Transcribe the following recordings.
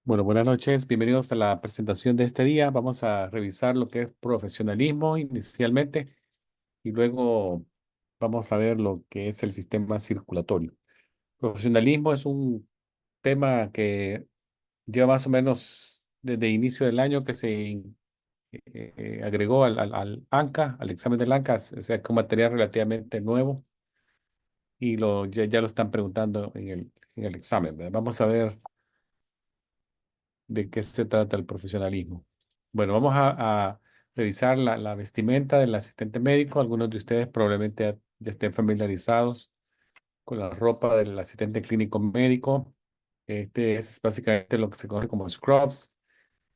Bueno, buenas noches, bienvenidos a la presentación de este día. Vamos a revisar lo que es profesionalismo inicialmente y luego vamos a ver lo que es el sistema circulatorio. Profesionalismo es un tema que lleva más o menos desde inicio del año que se agregó al ANCA, al examen del ANCA, o sea, que un material relativamente nuevo y ya lo están preguntando en el examen, ¿verdad? Vamos a ver de qué se trata el profesionalismo. Bueno, vamos a revisar la vestimenta del asistente médico. Algunos de ustedes probablemente ya estén familiarizados con la ropa del asistente clínico médico. Este es básicamente lo que se conoce como scrubs,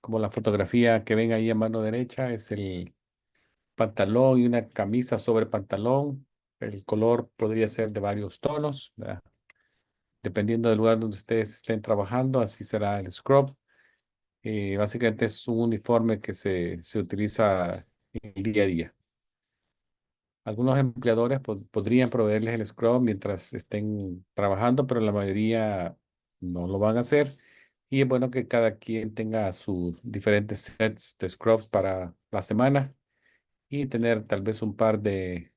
como la fotografía que ven ahí a mano derecha, es el pantalón y una camisa sobre pantalón. El color podría ser de varios tonos, ¿verdad? Dependiendo del lugar donde ustedes estén trabajando, así será el scrub. Básicamente es un uniforme que se utiliza en el día a día. Algunos empleadores podrían proveerles el scrub mientras estén trabajando, pero la mayoría no lo van a hacer. Y es bueno que cada quien tenga sus diferentes sets de scrubs para la semana y tener tal vez un par de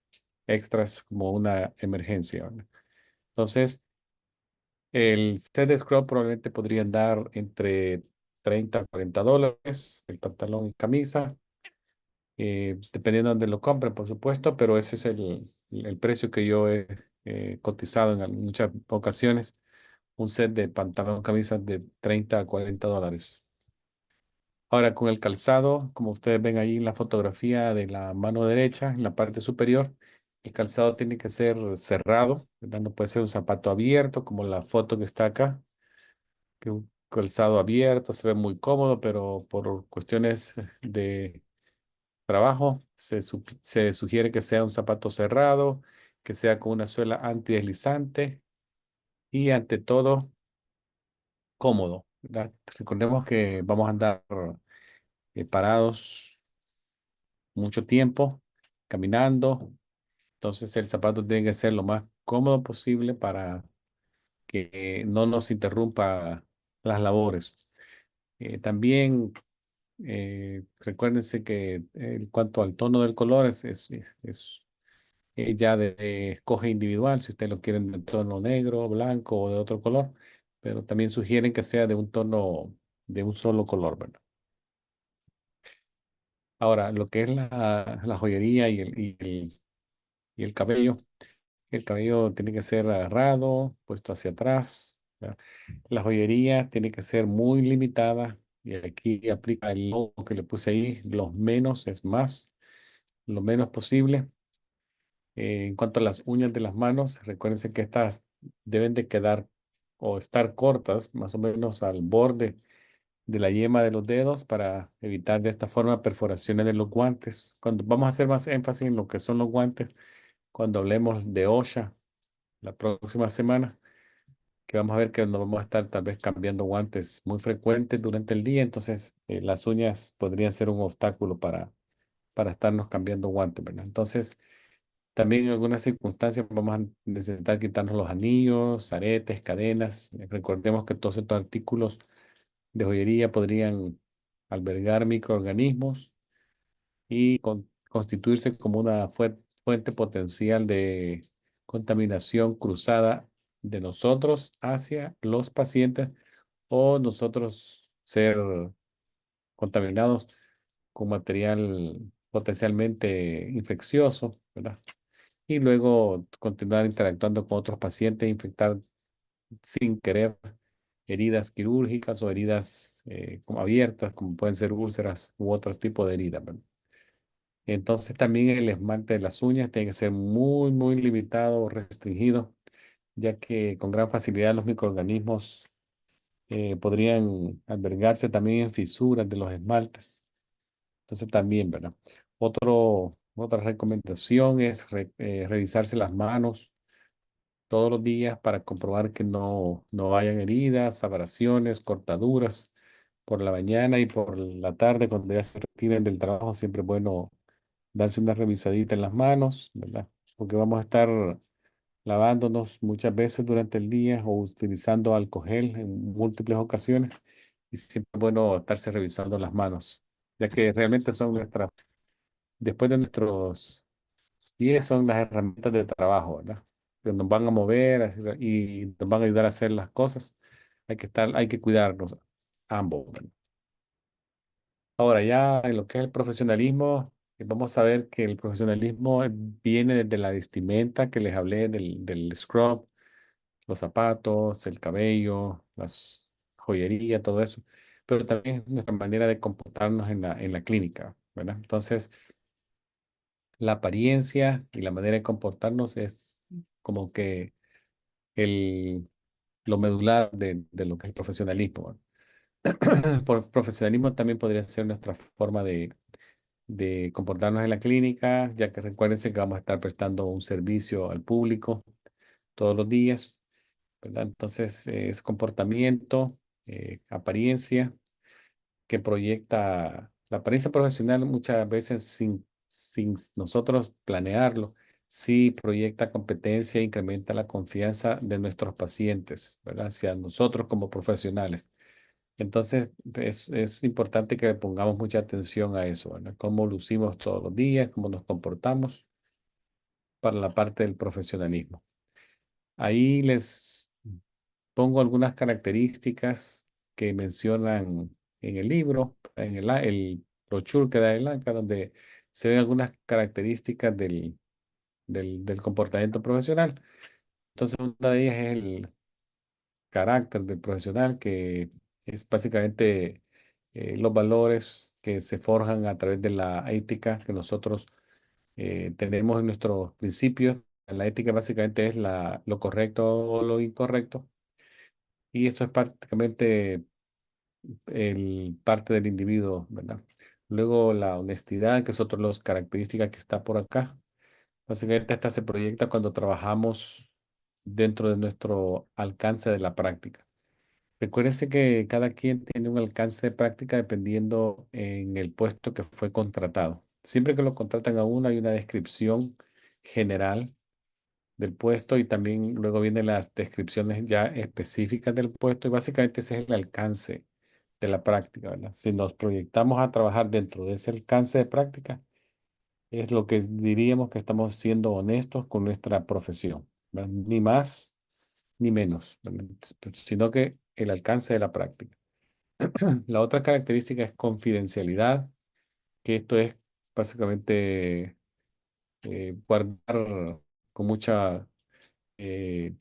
extras como una emergencia, ¿verdad? Entonces, el set de scrub probablemente podría andar entre 30 a $40, el pantalón y camisa, dependiendo de dónde lo compren, por supuesto, pero ese es el precio que yo he cotizado en muchas ocasiones, un set de pantalón, camisa de 30 a $40. Ahora, con el calzado, como ustedes ven ahí en la fotografía de la mano derecha, en la parte superior, el calzado tiene que ser cerrado, ¿verdad? No puede ser un zapato abierto, como la foto que está acá, que un calzado abierto se ve muy cómodo, pero por cuestiones de trabajo se sugiere que sea un zapato cerrado, que sea con una suela antideslizante y ante todo cómodo, ¿verdad? Recordemos que vamos a andar parados mucho tiempo, caminando, entonces el zapato tiene que ser lo más cómodo posible para que no nos interrumpa las labores. También recuérdense que en cuanto al tono del color es ya de escoge individual, si ustedes lo quieren de tono negro, blanco o de otro color, pero también sugieren que sea de un tono de un solo color, ¿verdad? Ahora, lo que es la joyería y el cabello tiene que ser agarrado, puesto hacia atrás, ¿verdad? La joyería tiene que ser muy limitada y aquí aplica el logo que le puse ahí, los menos es más, lo menos posible. En cuanto a las uñas de las manos, recuérdense que estas deben de quedar o estar cortas, más o menos al borde de la yema de los dedos para evitar de esta forma perforaciones de los guantes. Cuando vamos a hacer más énfasis en lo que son los guantes, cuando hablemos de OSHA la próxima semana, que vamos a ver que nos vamos a estar tal vez cambiando guantes muy frecuentes durante el día, entonces las uñas podrían ser un obstáculo para estarnos cambiando guantes, ¿verdad? Entonces, también en algunas circunstancias vamos a necesitar quitarnos los anillos, aretes, cadenas. Recordemos que todos estos artículos de joyería podrían albergar microorganismos y constituirse como una fuente potencial de contaminación cruzada de nosotros hacia los pacientes o nosotros ser contaminados con material potencialmente infeccioso, ¿verdad? Y luego continuar interactuando con otros pacientes e infectar sin querer heridas quirúrgicas o heridas como abiertas, como pueden ser úlceras u otros tipos de heridas, ¿verdad? Entonces también el esmalte de las uñas tiene que ser muy, muy limitado o restringido, ya que con gran facilidad los microorganismos podrían albergarse también en fisuras de los esmaltes. Entonces también, ¿verdad? Otra recomendación es revisarse las manos todos los días para comprobar que no hayan heridas, abrasiones, cortaduras por la mañana y por la tarde cuando ya se retiren del trabajo. Siempre es bueno darse una revisadita en las manos, ¿verdad? Porque vamos a estar lavándonos muchas veces durante el día o utilizando alcohol gel en múltiples ocasiones. y siempre es bueno estarse revisando las manos, ya que realmente son nuestras, después de nuestros pies, son las herramientas de trabajo, ¿verdad? Que nos van a mover y nos van a ayudar a hacer las cosas. Hay que cuidarnos ambos, ¿verdad? Ahora ya en lo que es el profesionalismo, vamos a ver que el profesionalismo viene desde la vestimenta que les hablé del scrub, los zapatos, el cabello, las joyería, todo eso, pero también es nuestra manera de comportarnos en la clínica, ¿verdad? Entonces, la apariencia y la manera de comportarnos es como que el, lo medular de lo que es el profesionalismo, ¿verdad? Por profesionalismo también podría ser nuestra forma de comportarnos en la clínica, ya que recuérdense que vamos a estar prestando un servicio al público todos los días, ¿verdad? Entonces, es comportamiento, apariencia, que proyecta la apariencia profesional muchas veces sin nosotros planearlo, sí proyecta competencia e incrementa la confianza de nuestros pacientes, ¿verdad? Hacia nosotros como profesionales. Entonces, es importante que le pongamos mucha atención a eso, ¿verdad? Cómo lucimos todos los días, cómo nos comportamos para la parte del profesionalismo. Ahí les pongo algunas características que mencionan en el libro, en el brochure que da el ANCA, donde se ven algunas características del comportamiento profesional. Entonces, una de ellas es el carácter del profesional, que es básicamente los valores que se forjan a través de la ética que nosotros tenemos en nuestros principios. La ética básicamente es lo correcto o lo incorrecto. Y esto es prácticamente parte del individuo, ¿verdad? Luego la honestidad, que es otra de las características que está por acá. Básicamente esta se proyecta cuando trabajamos dentro de nuestro alcance de la práctica. Recuérdense que cada quien tiene un alcance de práctica dependiendo en el puesto que fue contratado. Siempre que lo contratan a uno hay una descripción general del puesto y también luego vienen las descripciones ya específicas del puesto y básicamente ese es el alcance de la práctica, ¿verdad? Si nos proyectamos a trabajar dentro de ese alcance de práctica, es lo que diríamos que estamos siendo honestos con nuestra profesión, ¿verdad? Ni más ni menos, ¿verdad? Sino que el alcance de la práctica. La otra característica es confidencialidad, que esto es básicamente guardar con mucha eh,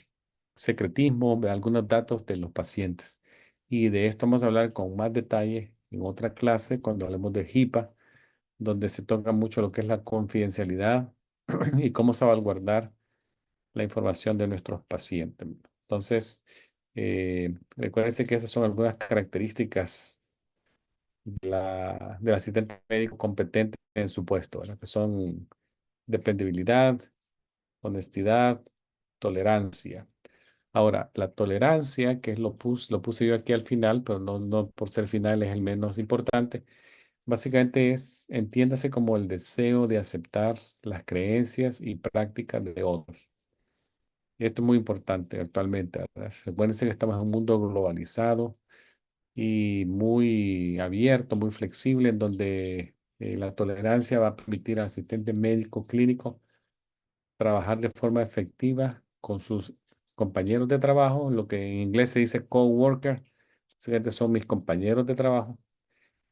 secretismo de algunos datos de los pacientes. Y de esto vamos a hablar con más detalle en otra clase cuando hablemos de HIPAA, donde se toca mucho lo que es la confidencialidad y cómo salvaguardar la información de nuestros pacientes. Entonces, recuérdense que esas son algunas características del asistente médico competente en su puesto, ¿verdad? Que son dependibilidad, honestidad, tolerancia. Ahora, la tolerancia, que es lo puse yo aquí al final, pero no por ser final es el menos importante, básicamente entiéndase como el deseo de aceptar las creencias y prácticas de otros. Y esto es muy importante actualmente, ¿verdad? Recuérdense que estamos en un mundo globalizado y muy abierto, muy flexible, en donde la tolerancia va a permitir al asistente médico clínico trabajar de forma efectiva con sus compañeros de trabajo, lo que en inglés se dice coworker, básicamente son mis compañeros de trabajo,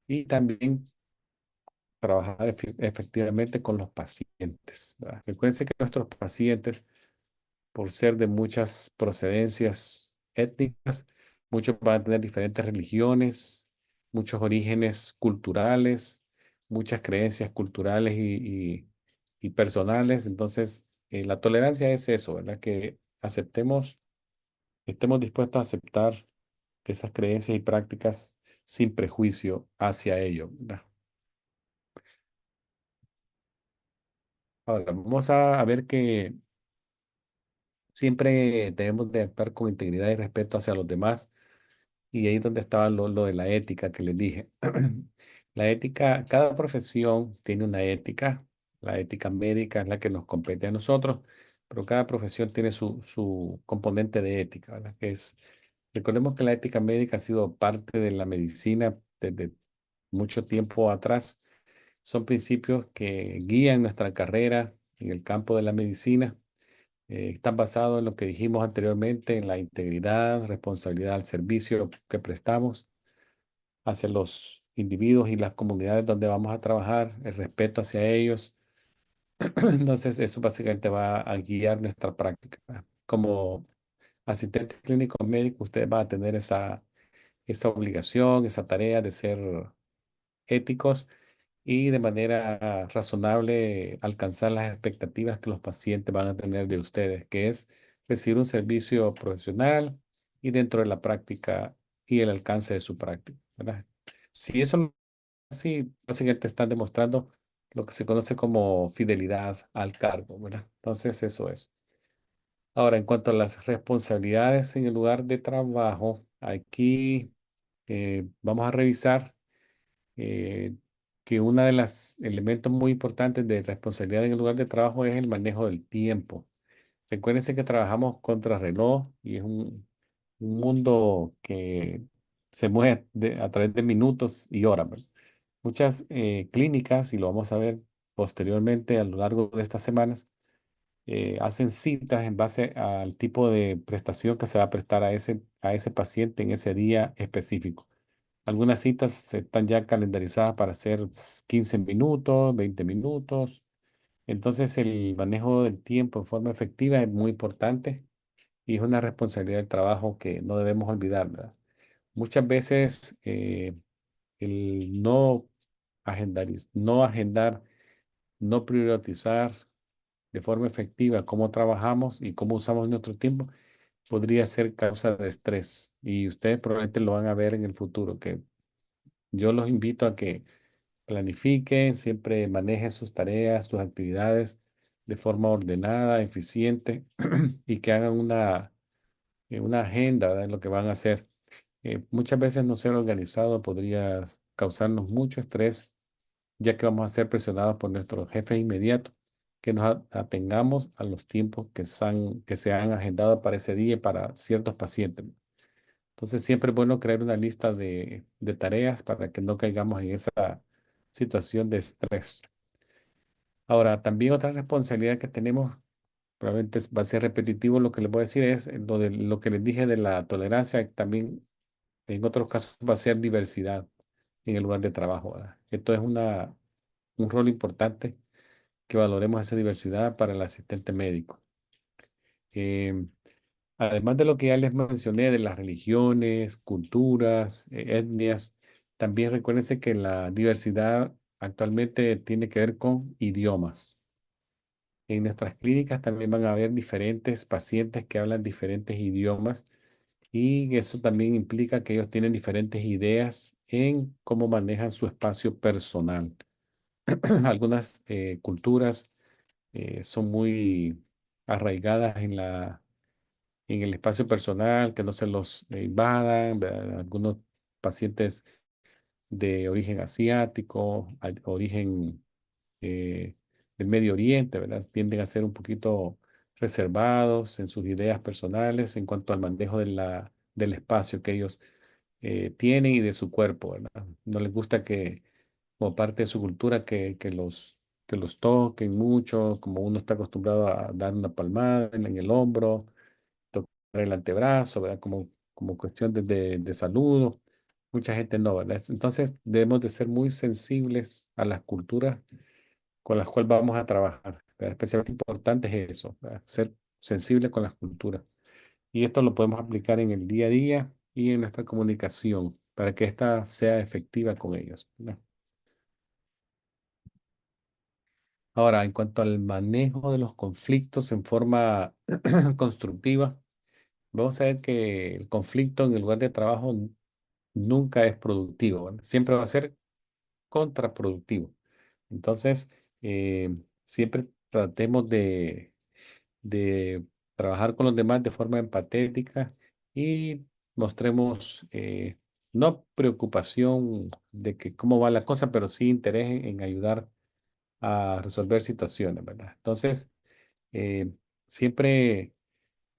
y también trabajar efectivamente con los pacientes, ¿verdad? Recuerden que nuestros pacientes, por ser de muchas procedencias étnicas, muchos van a tener diferentes religiones, muchos orígenes culturales, muchas creencias culturales y personales. Entonces, la tolerancia es eso, ¿verdad? Que aceptemos, estemos dispuestos a aceptar esas creencias y prácticas sin prejuicio hacia ello, ¿verdad? Ahora, vamos a ver que siempre debemos de actuar con integridad y respeto hacia los demás. Y ahí es donde estaba lo de la ética que les dije. La ética, cada profesión tiene una ética. La ética médica es la que nos compete a nosotros, pero cada profesión tiene su componente de ética, ¿verdad? Que es Recordemos que la ética médica ha sido parte de la medicina desde mucho tiempo atrás. Son principios que guían nuestra carrera en el campo de la medicina. Están basados en lo que dijimos anteriormente, en la integridad, responsabilidad al servicio que prestamos hacia los individuos y las comunidades donde vamos a trabajar, el respeto hacia ellos. Entonces, eso básicamente va a guiar nuestra práctica, ¿verdad? Como asistente clínico médico, usted va a tener esa obligación, esa tarea de ser éticos y de manera razonable alcanzar las expectativas que los pacientes van a tener de ustedes, que es recibir un servicio profesional y dentro de la práctica y el alcance de su práctica, ¿verdad? Si eso no es así, básicamente están demostrando lo que se conoce como fidelidad al cargo, ¿verdad? Entonces, eso es. Ahora, en cuanto a las responsabilidades en el lugar de trabajo, aquí vamos a revisar eh, que uno de los elementos muy importantes de responsabilidad en el lugar de trabajo es el manejo del tiempo. Recuérdense que trabajamos contra reloj y es un mundo que se mueve a través de minutos y horas, ¿verdad? Muchas clínicas, y lo vamos a ver posteriormente a lo largo de estas semanas, hacen citas en base al tipo de prestación que se va a prestar a ese paciente en ese día específico. Algunas citas están ya calendarizadas para hacer 15 minutos, 20 minutos. Entonces el manejo del tiempo en forma efectiva es muy importante y es una responsabilidad del trabajo que no debemos olvidar, ¿verdad? Muchas veces el no agendar, no priorizar de forma efectiva cómo trabajamos y cómo usamos nuestro tiempo podría ser causa de estrés y ustedes probablemente lo van a ver en el futuro, que yo los invito a que planifiquen, siempre manejen sus tareas, sus actividades de forma ordenada, eficiente y que hagan una agenda de lo que van a hacer. Muchas veces no ser organizado podría causarnos mucho estrés, ya que vamos a ser presionados por nuestros jefes inmediatos, que nos atengamos a los tiempos que se han agendado para ese día y para ciertos pacientes. Entonces, siempre es bueno crear una lista de tareas para que no caigamos en esa situación de estrés. Ahora, también otra responsabilidad que tenemos, probablemente va a ser repetitivo lo que les voy a decir, es lo que les dije de la tolerancia, también en otros casos va a ser diversidad en el lugar de trabajo, ¿verdad? Esto es un rol importante que valoremos esa diversidad para el asistente médico. Em, Además de lo que ya les mencioné de las religiones, culturas, etnias, también recuérdense que la diversidad actualmente tiene que ver con idiomas. En nuestras clínicas también van a haber diferentes pacientes que hablan diferentes idiomas y eso también implica que ellos tienen diferentes ideas en cómo manejan su espacio personal. Algunas culturas son muy arraigadas en el espacio personal, que no se los invadan, ¿verdad? Algunos pacientes de origen asiático, origen eh, del Medio Oriente, ¿verdad? Tienden a ser un poquito reservados en sus ideas personales en cuanto al manejo del espacio que ellos tienen y de su cuerpo, ¿verdad? No les gusta como parte de su cultura, que los toquen mucho, como uno está acostumbrado a dar una palmada en el hombro, tocar el antebrazo, ¿verdad? Como cuestión de saludo. Mucha gente no, ¿verdad? Entonces debemos de ser muy sensibles a las culturas con las cuales vamos a trabajar, ¿verdad? Especialmente importante es eso, ¿verdad? Ser sensible con las culturas. Y esto lo podemos aplicar en el día a día y en nuestra comunicación para que ésta sea efectiva con ellos, ¿verdad? Ahora, en cuanto al manejo de los conflictos en forma constructiva, vamos a ver que el conflicto en el lugar de trabajo nunca es productivo, ¿verdad? Siempre va a ser contraproductivo. Entonces, siempre tratemos de trabajar con los demás de forma empatética y mostremos no preocupación de que cómo va la cosa, pero sí interés en ayudar a resolver situaciones, ¿verdad? Entonces, eh, siempre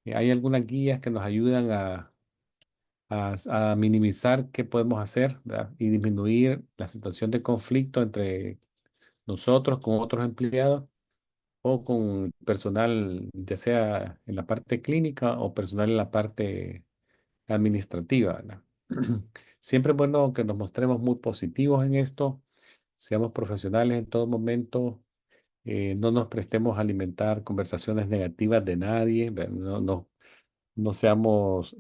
hay algunas guías que nos ayudan a minimizar qué podemos hacer, ¿verdad? Y disminuir la situación de conflicto entre nosotros con otros empleados o con personal, ya sea en la parte clínica o personal en la parte administrativa, ¿verdad? Siempre es bueno que nos mostremos muy positivos en esto, seamos profesionales en todo momento, no nos prestemos a alimentar conversaciones negativas de nadie, ¿verdad? No seamos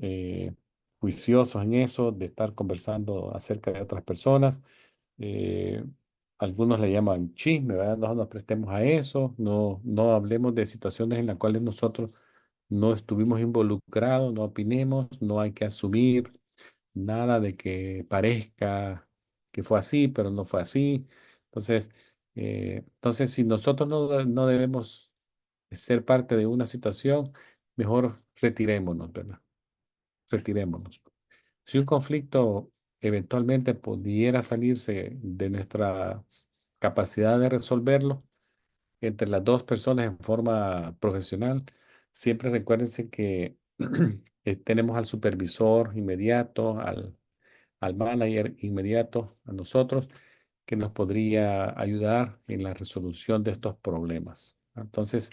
juiciosos en eso, de estar conversando acerca de otras personas. Eh, Algunos le llaman chisme, ¿verdad? No nos prestemos a eso, no hablemos de situaciones en las cuales nosotros no estuvimos involucrados, no opinemos, no hay que asumir nada de que parezca que fue así, pero no fue así. Entonces, si nosotros no debemos ser parte de una situación, mejor retirémonos, ¿verdad? Retirémonos. Si un conflicto eventualmente pudiera salirse de nuestra capacidad de resolverlo entre las dos personas en forma profesional, siempre recuérdense que tenemos al supervisor inmediato, al manager inmediato, a nosotros, que nos podría ayudar en la resolución de estos problemas. Entonces,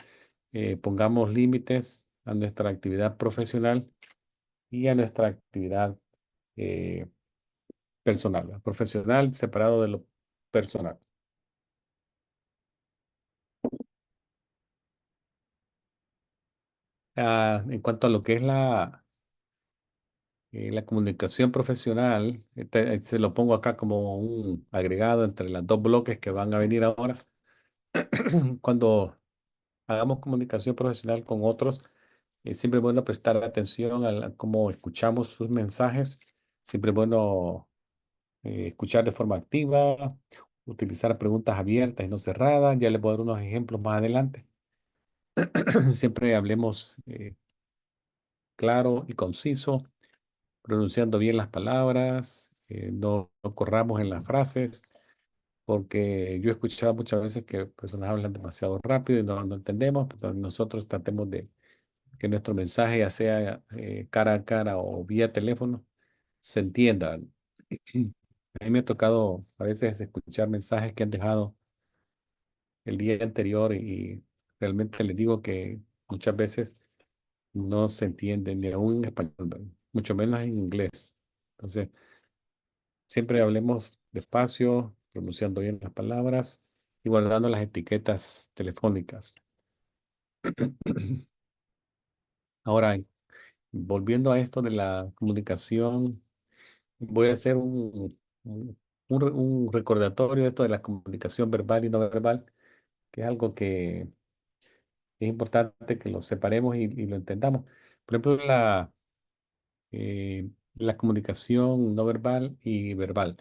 pongamos límites a nuestra actividad profesional y a nuestra actividad eh, personal, ¿verdad? Profesional separado de lo personal. En cuanto a lo que es la comunicación profesional, se lo pongo acá como un agregado entre las dos bloques que van a venir ahora. Cuando hagamos comunicación profesional con otros, es siempre bueno prestar atención a cómo escuchamos sus mensajes. Siempre es bueno escuchar de forma activa, utilizar preguntas abiertas y no cerradas. Ya les voy a dar unos ejemplos más adelante. Siempre hablemos claro y conciso, pronunciando bien las palabras, no corramos en las frases, porque yo he escuchado muchas veces que personas hablan demasiado rápido y no entendemos, pero nosotros tratemos de que nuestro mensaje, ya sea cara a cara o vía teléfono, se entienda. A mí me ha tocado a veces escuchar mensajes que han dejado el día anterior y realmente les digo que muchas veces no se entiende ni aún en español, ¿verdad? Mucho menos en inglés. Entonces, siempre hablemos despacio, pronunciando bien las palabras y guardando las etiquetas telefónicas. Ahora, volviendo a esto de la comunicación, voy a hacer un recordatorio de esto de la comunicación verbal y no verbal, que es algo que es importante que lo separemos y lo entendamos. Por ejemplo, la comunicación no verbal y verbal.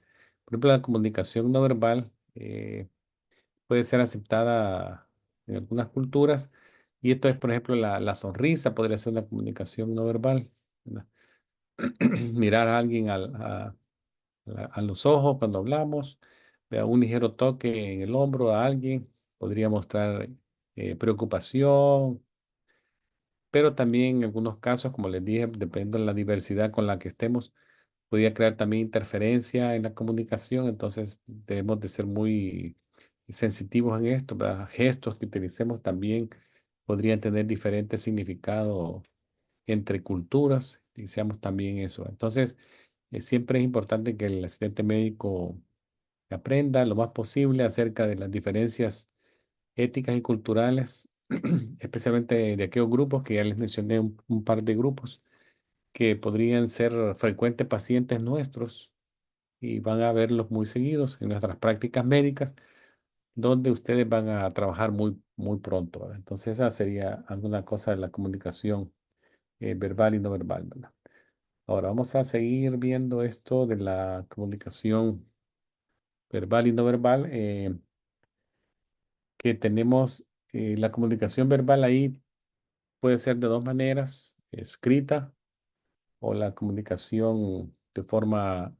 Por ejemplo, la comunicación no verbal puede ser aceptada en algunas culturas y esto es, por ejemplo, la sonrisa podría ser una comunicación no verbal, ¿verdad? Mirar a alguien a los ojos cuando hablamos, un ligero toque en el hombro a alguien podría mostrar preocupación, pero también en algunos casos, como les dije, dependiendo de la diversidad con la que estemos, podría crear también interferencia en la comunicación, entonces debemos de ser muy sensitivos en esto, ¿verdad? Gestos que utilicemos también podrían tener diferentes significados entre culturas, y seamos también eso. Entonces, siempre es importante que el asistente médico aprenda lo más posible acerca de las diferencias éticas y culturales, especialmente de aquellos grupos que ya les mencioné, un par de grupos que podrían ser frecuentes pacientes nuestros y van a verlos muy seguidos en nuestras prácticas médicas, donde ustedes van a trabajar muy pronto, ¿verdad? Entonces, esa sería alguna cosa de la comunicación verbal y no verbal, ¿verdad? Ahora vamos a seguir viendo esto de la comunicación verbal y no verbal, que tenemos la comunicación verbal ahí puede ser de dos maneras, escrita o la comunicación de forma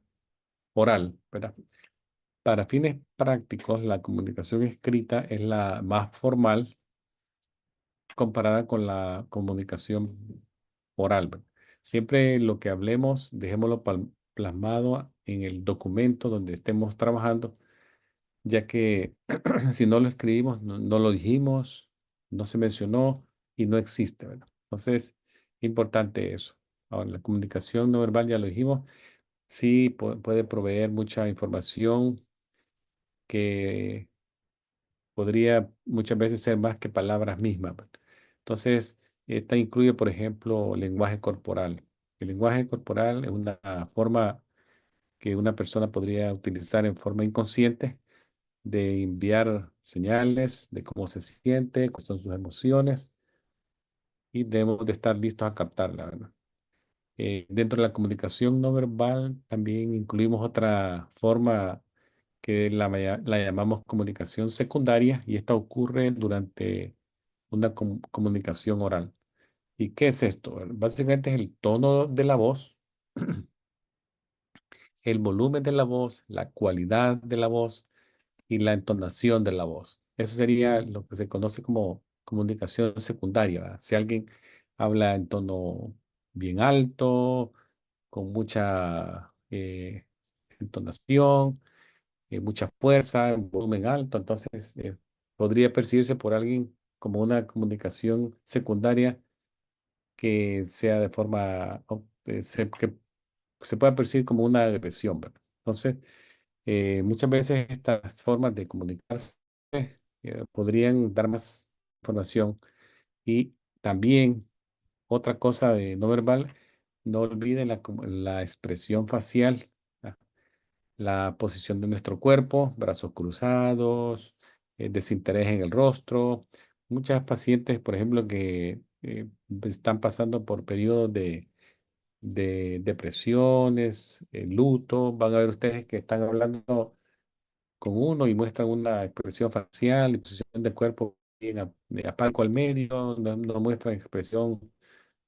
oral, ¿verdad? Para fines prácticos, la comunicación escrita es la más formal comparada con la comunicación oral, ¿verdad? Siempre lo que hablemos, dejémoslo plasmado en el documento donde estemos trabajando, ya que si no lo escribimos, no lo dijimos, no se mencionó y no existe, ¿verdad? Entonces, importante eso. Ahora, la comunicación no verbal, ya lo dijimos, sí puede proveer mucha información que podría muchas veces ser más que palabras mismas, ¿verdad? Entonces, esta incluye, por ejemplo, lenguaje corporal. El lenguaje corporal es una forma que una persona podría utilizar en forma inconsciente de enviar señales de cómo se siente, cuáles son sus emociones y debemos de estar listos a captarla, ¿verdad? Dentro de la comunicación no verbal también incluimos otra forma que la llamamos comunicación secundaria y esta ocurre durante una comunicación oral. ¿Y qué es esto? Básicamente es el tono de la voz, el volumen de la voz, la cualidad de la voz y la entonación de la voz. Eso sería lo que se conoce como comunicación secundaria, ¿verdad? Si alguien habla en tono bien alto, con mucha entonación, mucha fuerza, un volumen alto, entonces podría percibirse por alguien como una comunicación secundaria que sea de forma, que se pueda percibir como una agresión, ¿verdad? Entonces, muchas veces estas formas de comunicarse podrían dar más información y también otra cosa de no verbal, no olviden la expresión facial, ¿ah? La posición de nuestro cuerpo, brazos cruzados, desinterés en el rostro. Muchas pacientes, por ejemplo, que están pasando por periodos de depresiones, luto, van a ver ustedes que están hablando con uno y muestran una expresión facial y posición del cuerpo bien de apático al medio, no muestran expresión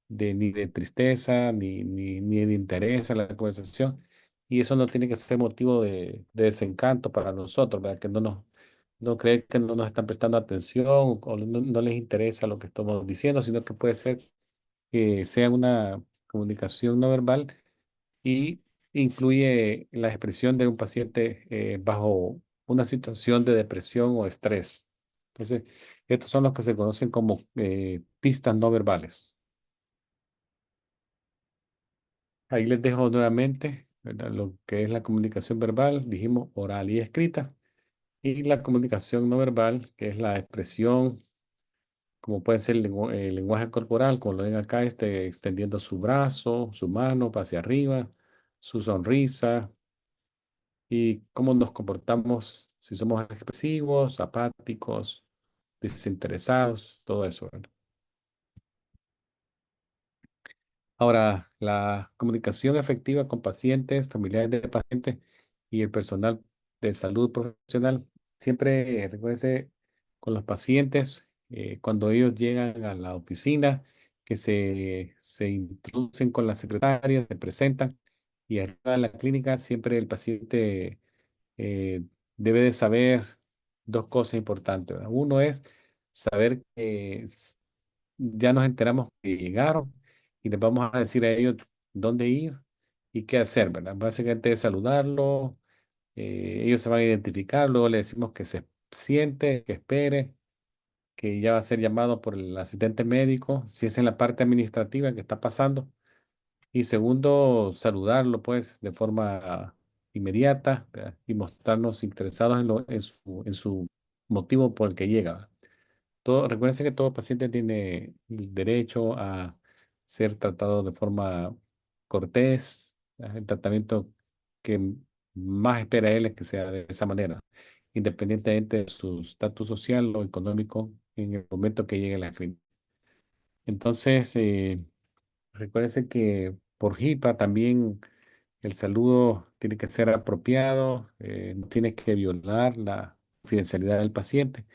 ni de tristeza, ni de interés en la conversación. Y eso no tiene que ser motivo de desencanto para nosotros, ¿verdad? Que no creen que no nos están prestando atención o no les interesa lo que estamos diciendo, sino que puede ser que sea una comunicación no verbal y incluye la expresión de un paciente bajo una situación de depresión o estrés. Entonces, estos son los que se conocen como pistas no verbales. Ahí les dejo nuevamente, ¿verdad? Lo que es la comunicación verbal, dijimos oral y escrita, y la comunicación no verbal, que es la expresión, como puede ser el lenguaje corporal, como lo ven acá, extendiendo su brazo, su mano hacia arriba, su sonrisa, y cómo nos comportamos, si somos expresivos, apáticos, desinteresados, todo eso, ¿verdad? Ahora, la comunicación efectiva con pacientes, familiares de pacientes y el personal de salud profesional, siempre recuérdense con los pacientes, cuando ellos llegan a la oficina, que se introducen con la secretaria, se presentan y arriba de la clínica siempre el paciente eh, debe de saber dos cosas importantes, ¿verdad? Uno es saber que ya nos enteramos que llegaron y les vamos a decir a ellos dónde ir y qué hacer, ¿verdad? Básicamente es saludarlo, ellos se van a identificar, luego le decimos que se siente, que espere, que ya va a ser llamado por el asistente médico, si es en la parte administrativa que está pasando. Y segundo, saludarlo pues de forma inmediata, ¿verdad? Y mostrarnos interesados en su motivo por el que llega. Recuérdense que todo paciente tiene el derecho a ser tratado de forma cortés. El tratamiento que más espera él es que sea de esa manera, independientemente de su estatus social o económico en el momento que llegue a la clínica. Entonces, recuérdense que por HIPAA también el saludo tiene que ser apropiado, no tiene que violar la confidencialidad del paciente.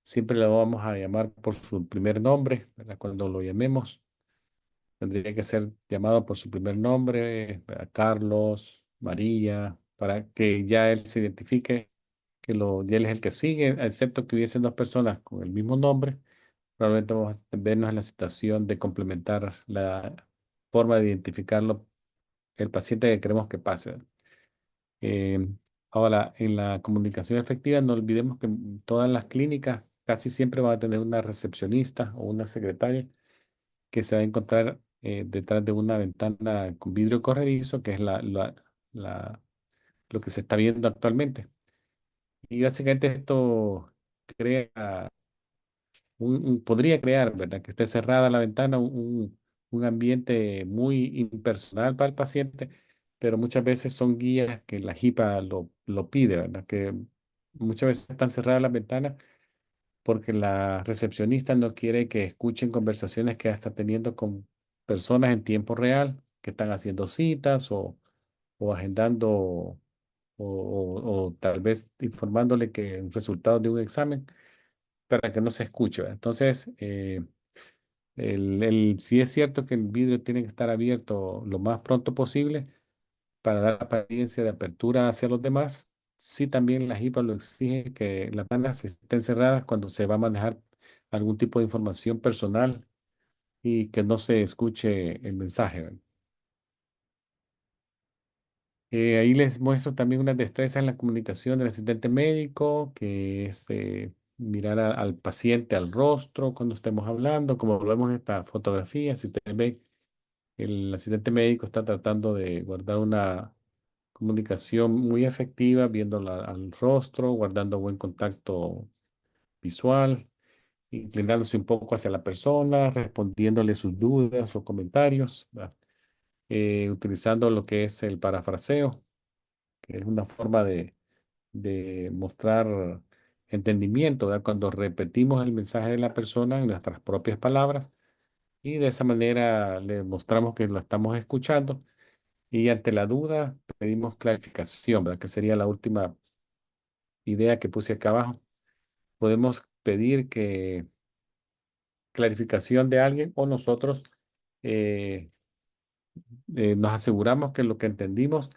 Siempre lo vamos a llamar por su primer nombre, ¿verdad? Cuando lo llamemos, tendría que ser llamado por su primer nombre, ¿verdad? Carlos, María, para que ya él se identifique ya él es el que sigue, excepto que hubiesen dos personas con el mismo nombre. Probablemente vamos a vernos en la situación de complementar forma de identificarlo, el paciente que queremos que pase. Eh, Ahora, en la comunicación efectiva, no olvidemos que en todas las clínicas casi siempre van a tener una recepcionista o una secretaria que se va a encontrar detrás de una ventana con vidrio corredizo, que es la- lo que se está viendo actualmente. Y básicamente esto crea podría crear, ¿verdad? Que esté cerrada la ventana, un ambiente muy impersonal para el paciente, pero muchas veces son guías que la JIPA lo pide, ¿verdad? Que muchas veces están cerradas las ventanas porque la recepcionista no quiere que escuchen conversaciones que está teniendo con personas en tiempo real, que están haciendo citas o agendando o tal vez informándole que el resultado de un examen para que no se escuche, ¿verdad? Entonces, sí es cierto que el vidrio tiene que estar abierto lo más pronto posible para dar apariencia de apertura hacia los demás. Sí, también la JIPA lo exige que las ventanas estén cerradas cuando se va a manejar algún tipo de información personal y que no se escuche el mensaje, ¿verdad? Ahí les muestro también una destreza en la comunicación del asistente médico, que es mirar al paciente al rostro cuando estemos hablando, como lo vemos en esta fotografía. Si ustedes ven, el asistente médico está tratando de guardar una comunicación muy efectiva, viéndola al rostro, guardando buen contacto visual, inclinándose un poco hacia la persona, respondiéndole sus dudas o comentarios, ¿verdad? Utilizando lo que es el parafraseo, que es una forma de mostrar entendimiento, ¿verdad? Cuando repetimos el mensaje de la persona en nuestras propias palabras y de esa manera le mostramos que lo estamos escuchando y ante la duda pedimos clarificación, ¿verdad? Que sería la última idea que puse acá abajo. Podemos pedir que clarificación de alguien o nosotros eh, nos aseguramos que lo que entendimos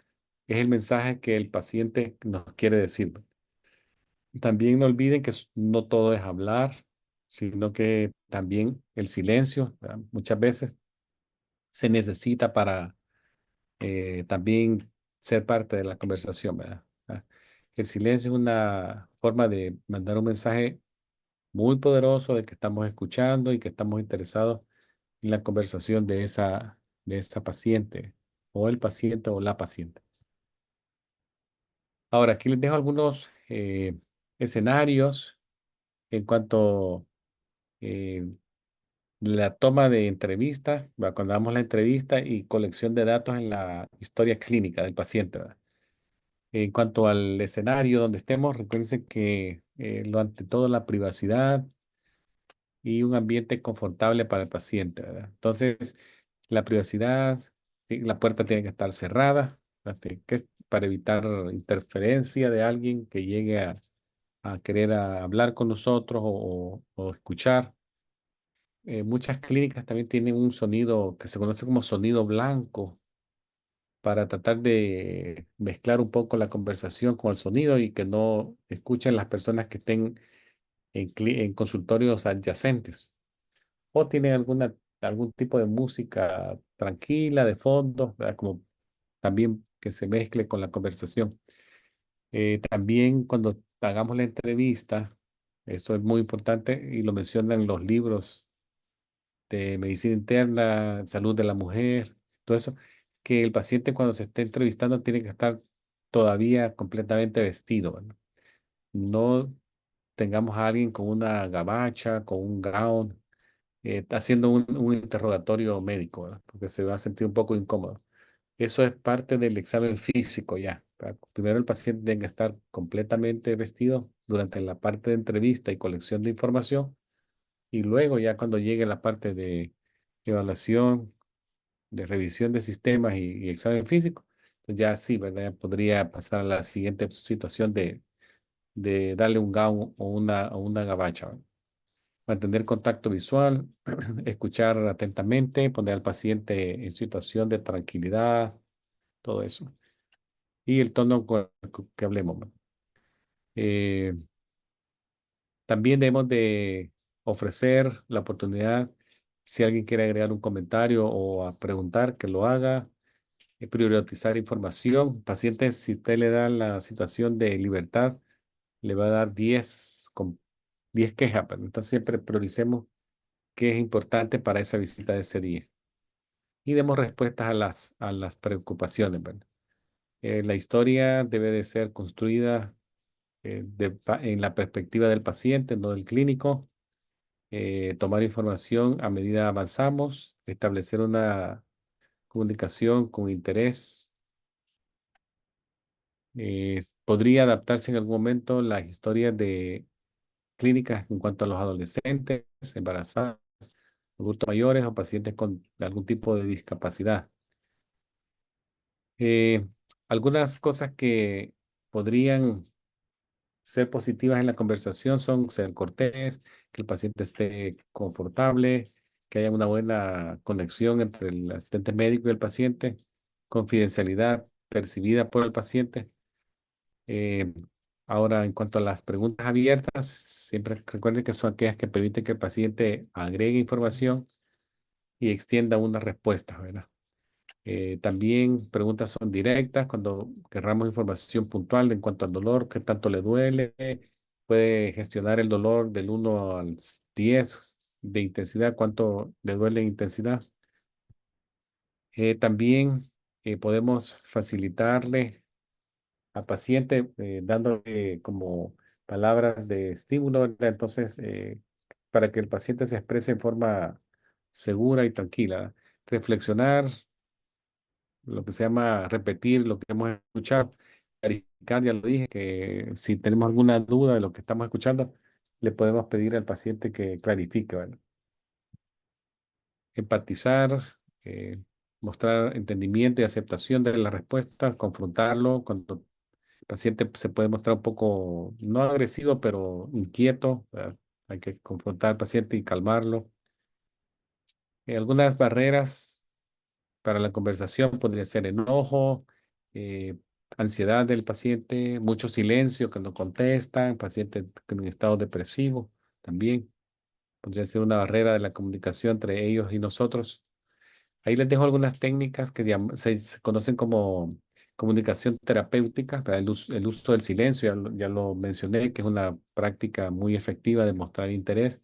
es el mensaje que el paciente nos quiere decir. También no olviden que no todo es hablar, sino que también el silencio, ¿verdad? Muchas veces se necesita para también ser parte de la conversación, ¿verdad? El silencio es una forma de mandar un mensaje muy poderoso de que estamos escuchando y que estamos interesados en la conversación de esa paciente o el paciente o la paciente. Ahora, aquí les dejo algunos escenarios en cuanto eh, la toma de entrevista, ¿verdad? Cuando damos la entrevista y colección de datos en la historia clínica del paciente, ¿verdad? En cuanto al escenario donde estemos, recuerden que lo ante todo la privacidad y un ambiente confortable para el paciente, ¿verdad? Entonces, la privacidad, la puerta tiene que estar cerrada, ¿verdad? Que es para evitar interferencia de alguien que llegue a querer hablar con nosotros o escuchar. Muchas clínicas también tienen un sonido que se conoce como sonido blanco para tratar de mezclar un poco la conversación con el sonido y que no escuchen las personas que estén en consultorios adyacentes. O tienen algún tipo de música tranquila de fondo, ¿verdad? Como también que se mezcle con la conversación. También cuando hagamos la entrevista, esto es muy importante y lo mencionan los libros de medicina interna, salud de la mujer, todo eso, que el paciente cuando se esté entrevistando tiene que estar todavía completamente vestido, ¿verdad? No tengamos a alguien con una gabacha, con un gown, haciendo un interrogatorio médico, ¿verdad? Porque se va a sentir un poco incómodo. Eso es parte del examen físico ya, ¿verdad? Primero el paciente tiene que estar completamente vestido durante la parte de entrevista y colección de información y luego ya cuando llegue la parte de evaluación, de revisión de sistemas y examen físico, pues ya sí, ¿verdad? Ya podría pasar a la siguiente situación de darle un gown o una gabacha, ¿verdad? Mantener contacto visual, escuchar atentamente, poner al paciente en situación de tranquilidad, todo eso. Y el tono con el que hablemos, ¿no? Eh, También debemos de ofrecer la oportunidad, Si alguien quiere agregar un comentario o a preguntar, que lo haga. Priorizar información. Pacientes, si usted le da la situación de libertad, le va a dar 10 quejas. Pero entonces siempre prioricemos qué es importante para esa visita de ese día. Y demos respuestas a las preocupaciones, ¿verdad? La historia debe de ser construida en la perspectiva del paciente, no del clínico. Tomar información a medida avanzamos, establecer una comunicación con interés. Podría adaptarse en algún momento las historias de clínicas en cuanto a los adolescentes, embarazadas, adultos mayores o pacientes con algún tipo de discapacidad. Eh, Algunas cosas que podrían ser positivas en la conversación son ser cortés, que el paciente esté confortable, que haya una buena conexión entre el asistente médico y el paciente, confidencialidad percibida por el paciente. Eh, Ahora, en cuanto a las preguntas abiertas, siempre recuerden que son aquellas que permiten que el paciente agregue información y extienda una respuesta, ¿verdad? También preguntas son directas cuando querramos información puntual en cuanto al dolor, qué tanto le duele, puede gestionar el dolor del 1 al 10 de intensidad, cuánto le duele en intensidad. También podemos facilitarle al paciente, dándole como palabras de estímulo, ¿verdad? Entonces, para que el paciente se exprese en forma segura y tranquila. Reflexionar, lo que se llama repetir lo que hemos escuchado, clarificar, ya lo dije, que si tenemos alguna duda de lo que estamos escuchando, le podemos pedir al paciente que clarifique, ¿verdad? Empatizar, eh, mostrar entendimiento y aceptación de la respuesta, confrontarlo cuando el paciente se puede mostrar un poco, no agresivo, pero inquieto. ¿Verdad? Hay que confrontar al paciente y calmarlo. Algunas barreras para la conversación podría ser enojo, eh, ansiedad del paciente, mucho silencio que no contesta, paciente en estado depresivo también. Podría ser una barrera de la comunicación entre ellos y nosotros. Ahí les dejo algunas técnicas que se conocen como comunicación terapéutica, ¿verdad? El uso del silencio, ya lo mencioné, que es una práctica muy efectiva de mostrar interés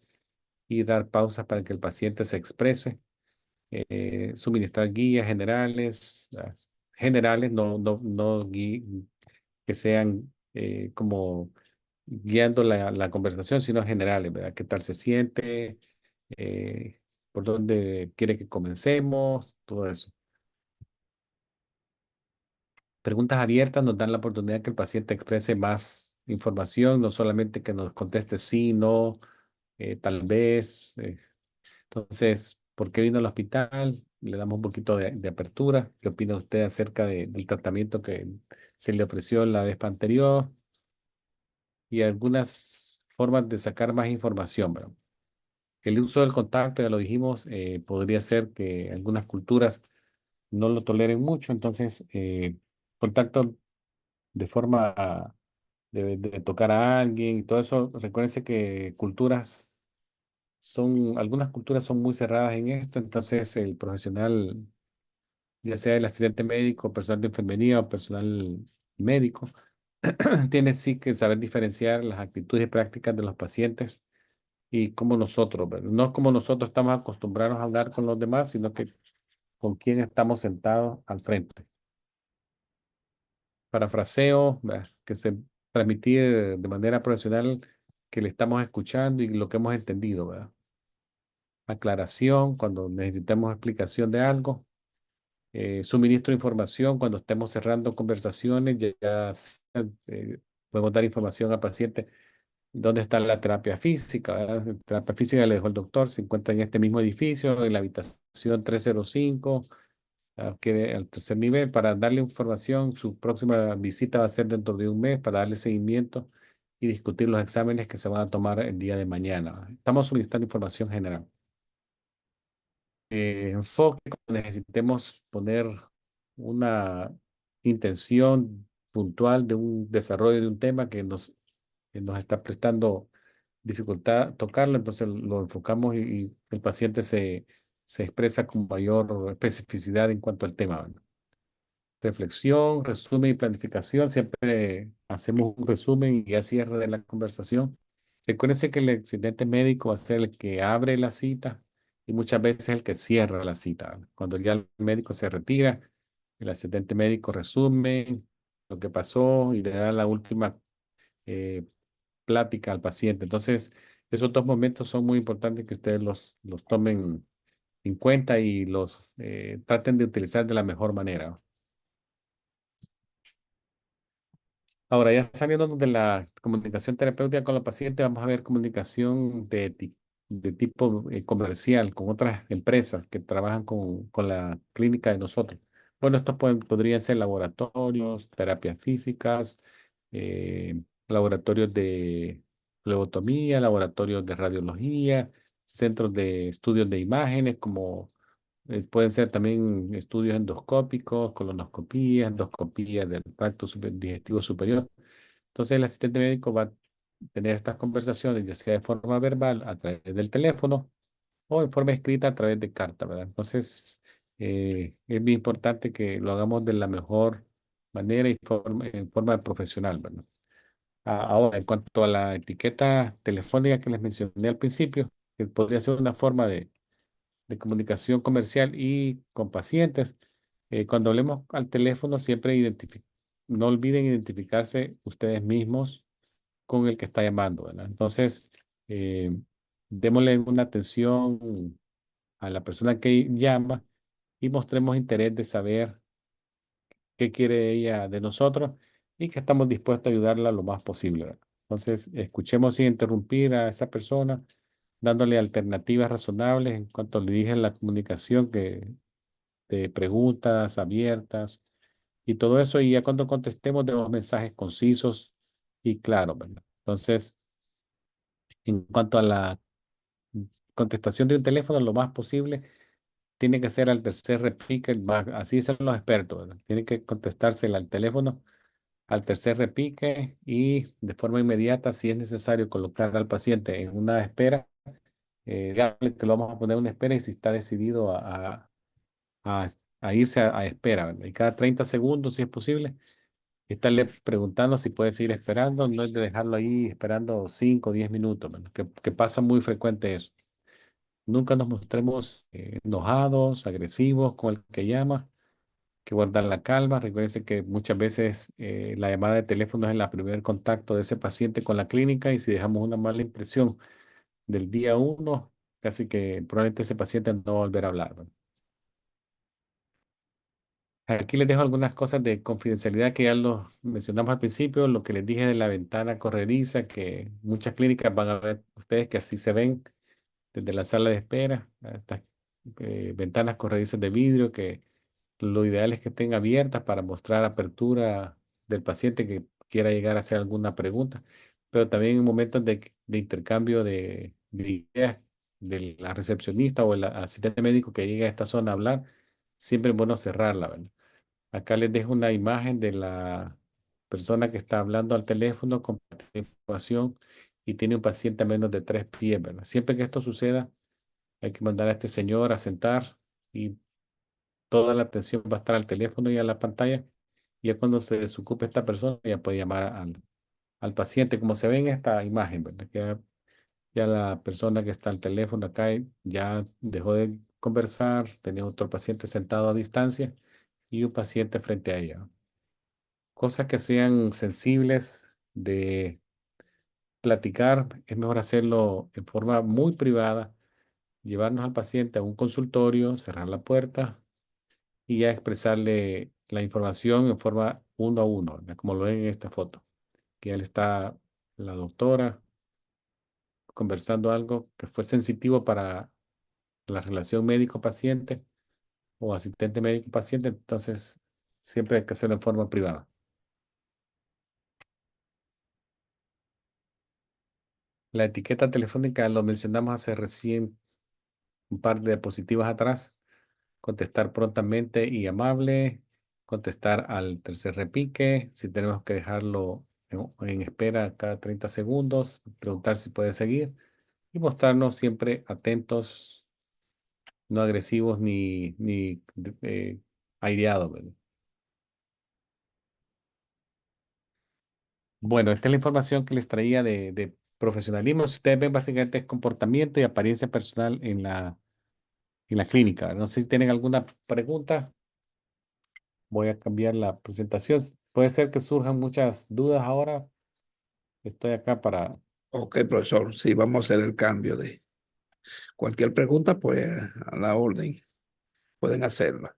y dar pausas para que el paciente se exprese. Suministrar guías generales, generales, no que sean como guiando la conversación, sino generales, ¿verdad? ¿Qué tal se siente? Eh, ¿Por dónde quiere que comencemos? Todo eso. Preguntas abiertas nos dan la oportunidad que el paciente exprese más información, no solamente que nos conteste sí, no, tal vez. Entonces, ¿por qué vino al hospital? Le damos un poquito de apertura. ¿Qué opina usted acerca del tratamiento que se le ofreció la vez anterior? Y algunas formas de sacar más información, ¿verdad? El uso del contacto, ya lo dijimos, podría ser que algunas culturas no lo toleren mucho, entonces contacto de forma de tocar a alguien y todo eso. Recuérdense que algunas culturas son muy cerradas en esto, entonces el profesional, ya sea el asistente médico, personal de enfermería o personal médico, tiene sí que saber diferenciar las actitudes y prácticas de los pacientes y cómo nosotros, ¿verdad? No como nosotros estamos acostumbrados a hablar con los demás, sino que con quién estamos sentados al frente. Parafraseo, ¿verdad? Que se transmitir de manera profesional que le estamos escuchando y lo que hemos entendido, ¿verdad? Aclaración cuando necesitemos explicación de algo. Suministro de información cuando estemos cerrando conversaciones, podemos dar información al paciente. ¿Dónde está la terapia física? ¿Verdad? La terapia física le dejó el doctor, se encuentra en este mismo edificio, en la habitación 305, al tercer nivel, para darle información. Su próxima visita va a ser dentro de un mes para darle seguimiento y discutir los exámenes que se van a tomar el día de mañana. Estamos solicitando información general. Enfoque cuando necesitemos poner una intención puntual de un desarrollo de un tema que nos está prestando dificultad tocarlo, entonces lo enfocamos y el paciente se expresa con mayor especificidad en cuanto al tema, ¿verdad? Reflexión, resumen y planificación. Siempre hacemos un resumen y a cierre de la conversación. Recuérdense que el asistente médico va a ser el que abre la cita y muchas veces el que cierra la cita, ¿verdad? Cuando ya el médico se retira, el asistente médico resume lo que pasó y le da la última eh, plática al paciente. Entonces, esos dos momentos son muy importantes que ustedes los tomen en cuenta y los traten de utilizar de la mejor manera. Ahora, ya saliendo de la comunicación terapéutica con los pacientes, vamos a ver comunicación de tipo comercial con otras empresas que trabajan con la clínica de nosotros. Bueno, estos podrían ser laboratorios, terapias físicas, laboratorios de flebotomía, laboratorios de radiología, centros de estudios de imágenes, como pueden ser también estudios endoscópicos, colonoscopías, endoscopías del tracto digestivo superior. Entonces, el asistente médico va a tener estas conversaciones, ya sea de forma verbal, a través del teléfono, o en forma escrita a través de carta, ¿verdad? Entonces, es muy importante que lo hagamos de la mejor manera y en forma profesional, ¿verdad? Ahora, en cuanto a la etiqueta telefónica que les mencioné al principio, que podría ser una forma de comunicación comercial y con pacientes. Cuando hablemos al teléfono, siempre no olviden identificarse ustedes mismos con el que está llamando, ¿verdad? Entonces, eh, démosle una atención a la persona que llama y mostremos interés de saber qué quiere ella de nosotros y que estamos dispuestos a ayudarla lo más posible, ¿verdad? Entonces, escuchemos sin interrumpir a esa persona, dándole alternativas razonables en cuanto le dije en la comunicación que de preguntas abiertas y todo eso. Y ya cuando contestemos, demos mensajes concisos y claros, ¿verdad? Entonces, en cuanto a la contestación de un teléfono, lo más posible tiene que ser al tercer repique, así son los expertos, ¿verdad? Tiene que contestarse al teléfono al tercer repique y de forma inmediata, si es necesario colocar al paciente en una espera, dígale que lo vamos a poner en una espera y si está decidido a irse a espera, ¿verdad? Y cada 30 segundos, si es posible, estarle preguntando si puede seguir esperando, no es de dejarlo ahí esperando 5 o 10 minutos, ¿verdad? Que pasa muy frecuente eso. Nunca nos mostremos enojados, agresivos con el que llama, que guardar la calma. Recuerden que muchas veces la llamada de teléfono es el primer contacto de ese paciente con la clínica y si dejamos una mala impresión del día uno, casi que probablemente ese paciente no va a volver a hablar, ¿verdad? Aquí les dejo algunas cosas de confidencialidad que ya lo mencionamos al principio, lo que les dije de la ventana corrediza, que muchas clínicas van a ver ustedes que así se ven desde la sala de espera, a estas ventanas corredizas de vidrio que lo ideal es que estén abiertas para mostrar apertura del paciente que quiera llegar a hacer alguna pregunta, pero también en momentos de intercambio de ideas de la recepcionista o el asistente médico que llegue a esta zona a hablar, siempre es bueno cerrarla, ¿verdad? Acá les dejo una imagen de la persona que está hablando al teléfono con información y tiene un paciente a menos de 3 pies, ¿verdad? Siempre que esto suceda, hay que mandar a este señor a sentar y toda la atención va a estar al teléfono y a la pantalla. Y ya cuando se desocupe esta persona, ya puede llamar al paciente, como se ve en esta imagen, ¿verdad? Que ya la persona que está al teléfono acá ya dejó de conversar, tenía otro paciente sentado a distancia y un paciente frente a ella. Cosas que sean sensibles de platicar, es mejor hacerlo en forma muy privada, llevarnos al paciente a un consultorio, cerrar la puerta y ya expresarle la información en forma uno a uno, ¿verdad? Como lo ven en esta foto, que él está la doctora conversando algo que fue sensitivo para la relación médico-paciente o asistente médico-paciente, entonces siempre hay que hacerlo en forma privada. La etiqueta telefónica lo mencionamos hace recién un par de diapositivas atrás. Contestar prontamente y amable, contestar al tercer repique, si tenemos que dejarlo en espera cada 30 segundos, preguntar si puede seguir y mostrarnos siempre atentos, no agresivos ni aireados, ¿verdad? Bueno, esta es la información que les traía de profesionalismo. Si ustedes ven, básicamente es comportamiento y apariencia personal en la clínica. No sé si tienen alguna pregunta. Voy a cambiar la presentación. Puede ser que surjan muchas dudas ahora. Estoy acá para... Ok, profesor, sí, vamos a hacer el cambio de cualquier pregunta, pues a la orden, pueden hacerla.